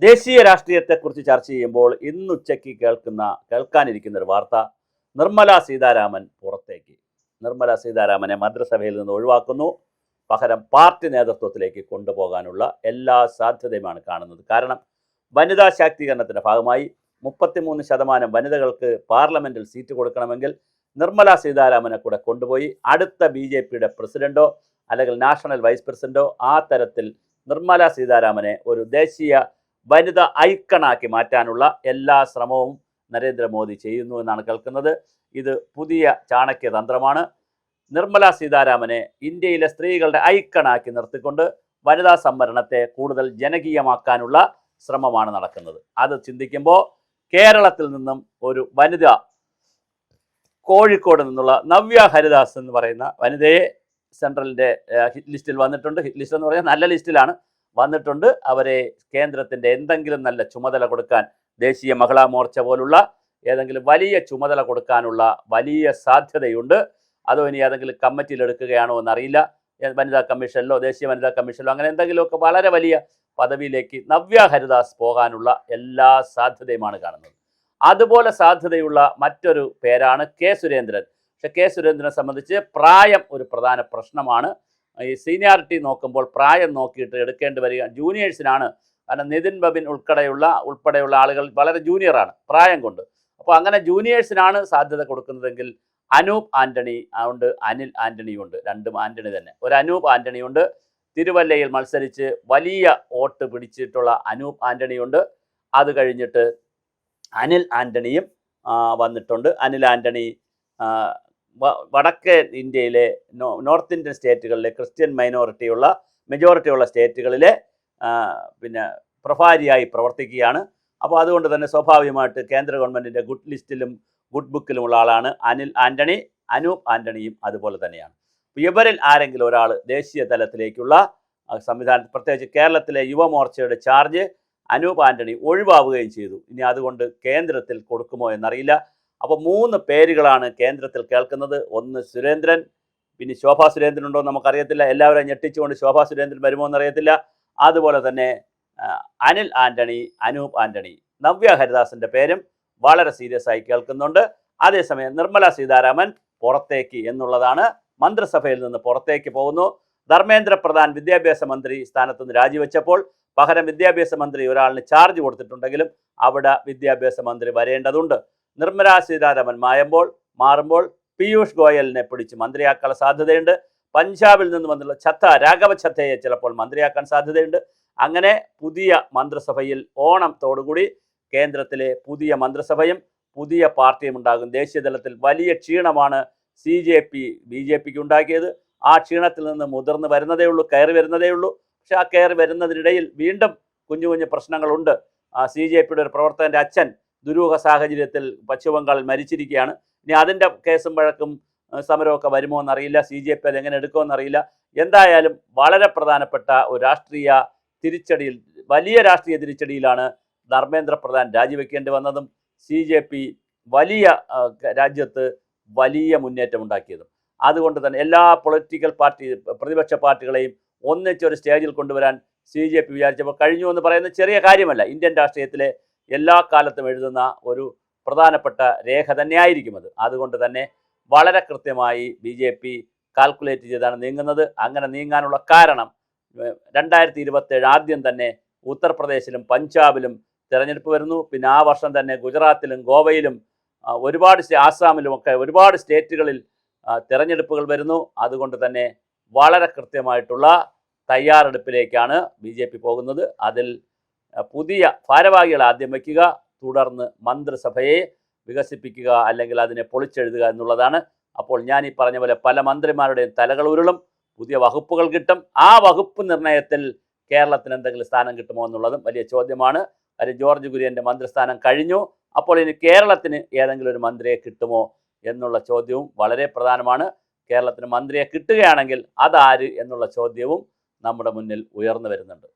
ദേശീയ രാഷ്ട്രീയത്തെക്കുറിച്ച് ചർച്ച ചെയ്യുമ്പോൾ ഇന്നുച്ചയ്ക്ക് കേൾക്കാനിരിക്കുന്ന ഒരു വാർത്ത, നിർമ്മല സീതാരാമൻ പുറത്തേക്ക്. നിർമ്മല സീതാരാമനെ മന്ത്രിസഭയിൽ നിന്ന് ഒഴിവാക്കുന്നു, പകരം പാർട്ടി നേതൃത്വത്തിലേക്ക് കൊണ്ടുപോകാനുള്ള എല്ലാ സാധ്യതയുമാണ് കാണുന്നത്. കാരണം വനിതാ ശാക്തീകരണത്തിൻ്റെ ഭാഗമായി 33% വനിതകൾക്ക് പാർലമെൻറ്റിൽ സീറ്റ് കൊടുക്കണമെങ്കിൽ നിർമ്മല സീതാരാമനെ കൂടെ കൊണ്ടുപോയി അടുത്ത BJPയുടെ പ്രസിഡന്റോ അല്ലെങ്കിൽ നാഷണൽ വൈസ് പ്രസിഡന്റോ ആ തരത്തിൽ നിർമ്മല സീതാരാമനെ ഒരു ദേശീയ വനിത ഐക്കണാക്കി മാറ്റാനുള്ള എല്ലാ ശ്രമവും നരേന്ദ്രമോദി ചെയ്യുന്നു എന്നാണ് കേൾക്കുന്നത്. ഇത് പുതിയ ചാണക്യ തന്ത്രമാണ്. നിർമ്മല സീതാരാമനെ ഇന്ത്യയിലെ സ്ത്രീകളുടെ ഐക്കണാക്കി നിർത്തിക്കൊണ്ട് വനിതാ സംവരണത്തെ കൂടുതൽ ജനകീയമാക്കാനുള്ള ശ്രമമാണ് നടക്കുന്നത്. അത് ചിന്തിക്കുമ്പോൾ കേരളത്തിൽ നിന്നും ഒരു വനിത, കോഴിക്കോട് നിന്നുള്ള നവ്യ ഹരിദാസ് എന്ന് പറയുന്ന വനിതയെ സെൻട്രലിൻ്റെ ഹിറ്റ് ലിസ്റ്റിൽ വന്നിട്ടുണ്ട്. ഹിറ്റ് ലിസ്റ്റ് എന്ന് പറഞ്ഞാൽ നല്ല ലിസ്റ്റിലാണ് വന്നിട്ടുണ്ട്. അവരെ കേന്ദ്രത്തിൻ്റെ എന്തെങ്കിലും നല്ല ചുമതല കൊടുക്കാൻ, ദേശീയ മഹിളാ മോർച്ച പോലുള്ള ഏതെങ്കിലും വലിയ ചുമതല കൊടുക്കാനുള്ള വലിയ സാധ്യതയുണ്ട്. അതോ ഇനി ഏതെങ്കിലും കമ്മിറ്റിയിൽ എടുക്കുകയാണോ എന്നറിയില്ല. വനിതാ കമ്മീഷനിലോ ദേശീയ വനിതാ കമ്മീഷനിലോ അങ്ങനെ എന്തെങ്കിലുമൊക്കെ വളരെ വലിയ പദവിയിലേക്ക് നവ്യ ഹരിദാസ് പോകാനുള്ള എല്ലാ സാധ്യതയുമാണ് കാണുന്നത്. അതുപോലെ സാധ്യതയുള്ള മറ്റൊരു പേരാണ് കെ സുരേന്ദ്രൻ. പക്ഷെ കെ സുരേന്ദ്രനെ സംബന്ധിച്ച് പ്രായം ഒരു പ്രധാന പ്രശ്നമാണ്. ഈ സീനിയാരിറ്റി നോക്കുമ്പോൾ പ്രായം നോക്കിയിട്ട് എടുക്കേണ്ടി വരിക ജൂനിയേഴ്സിനാണ്. കാരണം നിതിൻ ബബിൻ ഉൾപ്പെടെയുള്ള ആളുകൾ വളരെ ജൂനിയറാണ് പ്രായം കൊണ്ട്. അപ്പോൾ അങ്ങനെ ജൂനിയേഴ്സിനാണ് സാധ്യത കൊടുക്കുന്നതെങ്കിൽ അനൂപ് ആൻ്റണി ഉണ്ട്, അനിൽ ആൻ്റണിയുണ്ട്. രണ്ടും ആൻ്റണി തന്നെ. ഒരു അനൂപ് ആൻ്റണിയുണ്ട്, തിരുവല്ലയിൽ മത്സരിച്ച് വലിയ വോട്ട് പിടിച്ചിട്ടുള്ള അനൂപ് ആൻ്റണിയുണ്ട്. അത് കഴിഞ്ഞിട്ട് അനിൽ ആൻ്റണിയും വന്നിട്ടുണ്ട്. അനിൽ ആൻ്റണി വടക്കേ ഇന്ത്യയിലെ നോർത്ത് ഇന്ത്യൻ സ്റ്റേറ്റുകളിലെ ക്രിസ്ത്യൻ മെജോറിറ്റിയുള്ള സ്റ്റേറ്റുകളിലെ പ്രഭാരിയായി പ്രവർത്തിക്കുകയാണ്. അപ്പോൾ അതുകൊണ്ട് തന്നെ സ്വാഭാവികമായിട്ട് കേന്ദ്ര ഗവൺമെൻറ്റിൻ്റെ ഗുഡ് ലിസ്റ്റിലും ഗുഡ് ബുക്കിലുമുള്ള ആളാണ് അനിൽ ആൻ്റണി. അനൂപ് ആൻ്റണിയും അതുപോലെ തന്നെയാണ്. ഇവരിൽ ആരെങ്കിലും ഒരാൾ ദേശീയ തലത്തിലേക്കുള്ള സംവിധാനം, പ്രത്യേകിച്ച് കേരളത്തിലെ യുവമോർച്ചയുടെ ചാർജ് അനൂപ് ആൻ്റണി ഒഴിവാവുകയും ചെയ്തു. ഇനി അതുകൊണ്ട് കേന്ദ്രത്തിൽ കൊടുക്കുമോ എന്നറിയില്ല. അപ്പോൾ 3 പേരുകളാണ് കേന്ദ്രത്തിൽ കേൾക്കുന്നത്. ഒന്ന് സുരേന്ദ്രൻ, പിന്നെ ശോഭാ സുരേന്ദ്രൻ ഉണ്ടോ എന്ന് നമുക്കറിയത്തില്ല. എല്ലാവരെയും ഞെട്ടിച്ചുകൊണ്ട് ശോഭാ സുരേന്ദ്രൻ വരുമോ എന്നറിയത്തില്ല. അതുപോലെ തന്നെ അനിൽ ആൻ്റണി, അനൂപ് ആൻ്റണി, നവ്യ ഹരിദാസിൻ്റെ പേരും വളരെ സീരിയസ് ആയി കേൾക്കുന്നുണ്ട്. അതേസമയം നിർമ്മല സീതാരാമൻ പുറത്തേക്ക് എന്നുള്ളതാണ്. മന്ത്രിസഭയിൽ നിന്ന് പുറത്തേക്ക് പോകുന്നു. ധർമ്മേന്ദ്ര പ്രധാൻ വിദ്യാഭ്യാസ മന്ത്രി സ്ഥാനത്ത് നിന്ന് രാജിവെച്ചപ്പോൾ പകരം വിദ്യാഭ്യാസ മന്ത്രി ഒരാളിന് ചാർജ് കൊടുത്തിട്ടുണ്ടെങ്കിലും അവിടെ വിദ്യാഭ്യാസ മന്ത്രി വരേണ്ടതുണ്ട്. നിർമ്മല സീതാരാമൻ മാറുമ്പോൾ പീയൂഷ് ഗോയലിനെ പിടിച്ച് മന്ത്രിയാക്കാനുള്ള സാധ്യതയുണ്ട്. പഞ്ചാബിൽ നിന്ന് വന്നുള്ള രാഘവ ഛത്തയെ ചിലപ്പോൾ മന്ത്രിയാക്കാൻ സാധ്യതയുണ്ട്. അങ്ങനെ പുതിയ മന്ത്രിസഭയിൽ ഓണത്തോടുകൂടി കേന്ദ്രത്തിലെ പുതിയ മന്ത്രിസഭയും പുതിയ പാർട്ടിയും ഉണ്ടാകും. ദേശീയ തലത്തിൽ വലിയ ക്ഷീണമാണ് BJPക്ക് ഉണ്ടാക്കിയത്. ആ ക്ഷീണത്തിൽ നിന്ന് കയറി വരുന്നതേ ഉള്ളൂ. പക്ഷെ ആ കയറി വരുന്നതിനിടയിൽ വീണ്ടും കുഞ്ഞു പ്രശ്നങ്ങളുണ്ട്. CJPയുടെ ഒരു പ്രവർത്തകൻ്റെ അച്ഛൻ ദുരൂഹ സാഹചര്യത്തിൽ പശ്ചിമബംഗാളിൽ മരിച്ചിരിക്കുകയാണ്. ഇനി അതിൻ്റെ കേസും വഴക്കും സമരമൊക്കെ വരുമോ എന്നറിയില്ല. CJP അതെങ്ങനെ എടുക്കുമെന്നറിയില്ല. എന്തായാലും വളരെ പ്രധാനപ്പെട്ട ഒരു വലിയ രാഷ്ട്രീയ തിരിച്ചടിയിലാണ് ധർമ്മേന്ദ്ര പ്രധാൻ രാജിവെക്കേണ്ടി വന്നതും CJP രാജ്യത്ത് വലിയ മുന്നേറ്റം ഉണ്ടാക്കിയതും. അതുകൊണ്ട് തന്നെ എല്ലാ പ്രതിപക്ഷ പാർട്ടികളെയും ഒന്നിച്ചൊരു സ്റ്റേജിൽ കൊണ്ടുവരാൻ CJP വിചാരിച്ചപ്പോൾ കഴിഞ്ഞു എന്ന് പറയുന്നത് ചെറിയ കാര്യമല്ല. ഇന്ത്യൻ രാഷ്ട്രീയത്തിലെ എല്ലാ കാലത്തും എഴുതുന്ന ഒരു പ്രധാനപ്പെട്ട രേഖ തന്നെയായിരിക്കും അത്. അതുകൊണ്ട് തന്നെ വളരെ കൃത്യമായി BJP കാൽക്കുലേറ്റ് ചെയ്താണ് നീങ്ങുന്നത്. അങ്ങനെ നീങ്ങാനുള്ള കാരണം 2027 ആദ്യം തന്നെ ഉത്തർപ്രദേശിലും പഞ്ചാബിലും തിരഞ്ഞെടുപ്പ് വരുന്നു. പിന്നെ ആ വർഷം തന്നെ ഗുജറാത്തിലും ഗോവയിലും ആസാമിലുമൊക്കെ ഒരുപാട് സ്റ്റേറ്റുകളിൽ തിരഞ്ഞെടുപ്പുകൾ വരുന്നു. അതുകൊണ്ട് തന്നെ വളരെ കൃത്യമായിട്ടുള്ള തയ്യാറെടുപ്പിലേക്കാണ് BJP പോകുന്നത്. അതിൽ പുതിയ ഭാരവാഹികളെ ആദ്യം വയ്ക്കുക, തുടർന്ന് മന്ത്രിസഭയെ വികസിപ്പിക്കുക, അല്ലെങ്കിൽ അതിനെ പൊളിച്ചെഴുതുക എന്നുള്ളതാണ്. അപ്പോൾ ഞാൻ ഈ പറഞ്ഞ പോലെ പല മന്ത്രിമാരുടെയും തലകൾ ഉരുളും, പുതിയ വകുപ്പുകൾ കിട്ടും. ആ വകുപ്പ് നിർണയത്തിൽ കേരളത്തിന് എന്തെങ്കിലും സ്ഥാനം കിട്ടുമോ എന്നുള്ളതും വലിയ ചോദ്യമാണ്. കാര്യം ജോർജ് കുര്യൻ്റെ മന്ത്രിസ്ഥാനം കഴിഞ്ഞു. അപ്പോൾ ഇനി കേരളത്തിന് ഏതെങ്കിലും ഒരു മന്ത്രിയെ കിട്ടുമോ എന്നുള്ള ചോദ്യവും വളരെ പ്രധാനമാണ്. കേരളത്തിന് മന്ത്രിയെ കിട്ടുകയാണെങ്കിൽ അതാര് എന്നുള്ള ചോദ്യവും നമ്മുടെ മുന്നിൽ ഉയർന്നു വരുന്നുണ്ട്.